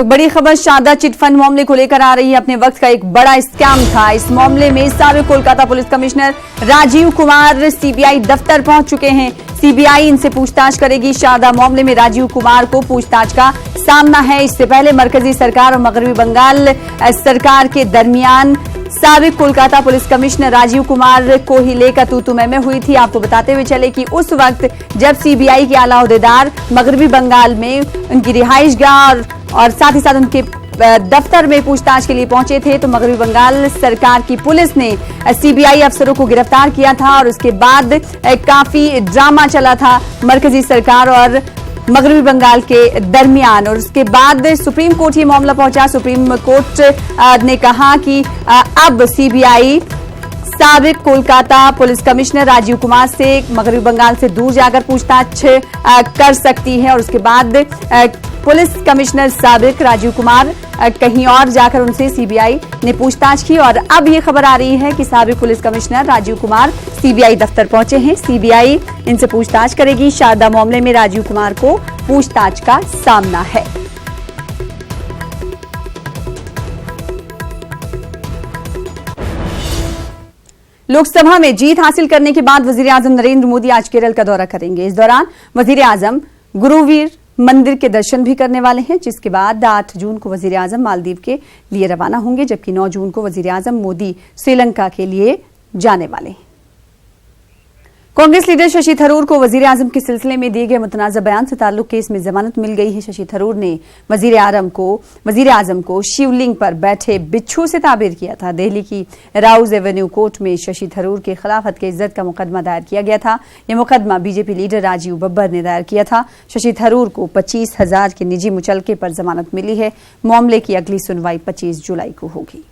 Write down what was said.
तो बड़ी खबर शारदा चिटफंड मामले को लेकर आ रही है। अपने वक्त का एक बड़ा स्कैम था। इस मामले में साबिक Kolkata police commissioner Rajiv Kumar CBI दफ्तर पहुंच चुके हैं। सीबीआई इनसे पूछताछ करेगी। शारदा मामले में राजीव कुमार को पूछताछ का सामना है। इससे पहले मरकजी सरकार और मगरबी बंगाल सरकार के दरमियान साबिक कोलकाता पुलिस कमिश्नर राजीव कुमार को ही लेकर तू-तू मैं हुई थी। आपको बताते हुए चले कि उस वक्त जब सीबीआई के आला ओहदेदार मगरबी बंगाल में उनकी रिहाइशगाह और साथ ही साथ उनके दफ्तर में पूछताछ के लिए पहुंचे थे, तो मगरबी बंगाल सरकार की पुलिस ने सीबीआई अफसरों को गिरफ्तार किया था और उसके बाद काफी ड्रामा चला था मरकजी सरकार और मगरबी बंगाल के दरमियान। और उसके बाद सुप्रीम कोर्ट ये मामला पहुंचा। सुप्रीम कोर्ट ने कहा कि अब सीबीआई साबिक कोलकाता पुलिस कमिश्नर राजीव कुमार से मगरबी बंगाल से दूर जाकर पूछताछ कर सकती है। और उसके बाद पुलिस कमिश्नर साबिक राजीव कुमार कहीं और जाकर उनसे सीबीआई ने पूछताछ की। और अब ये खबर आ रही है कि साबिक police commissioner Rajiv Kumar CBI दफ्तर पहुंचे हैं। सीबीआई इनसे पूछताछ करेगी। शारदा मामले में राजीव कुमार को पूछताछ का सामना है। लोकसभा में जीत हासिल करने के बाद वजीर-ए-आजम नरेंद्र मोदी आज केरल का दौरा करेंगे। इस दौरान वजीर-ए-आजम गुरुवीर मंदिर के दर्शन भी करने वाले हैं, जिसके बाद 8 जून को वजीर-ए-आजम मालदीव के लिए रवाना होंगे, जबकि 9 जून को वजीर-ए-आजम मोदी श्रीलंका के लिए जाने वाले हैं। कांग्रेस लीडर शशि थरूर को वजीर-ए-आजम के सिलसिले में दिए गए मुतनाज़ा बयान से ताल्लुक केस में जमानत मिल गई है। शशि थरूर ने वजीर-ए-आजम को शिवलिंग पर बैठे बिच्छू से ताबीर किया था। दिल्ली की राउज एवेन्यू कोर्ट में शशि थरूर के खिलाफ हत्या इज्जत का मुकदमा दायर किया गया था। यह मुकदमा बीजेपी लीडर राजीव बब्बर ने दायर किया था। शशि थरूर को 25,000 के निजी मुचलके पर जमानत मिली है। मामले की अगली सुनवाई 25 जुलाई को होगी।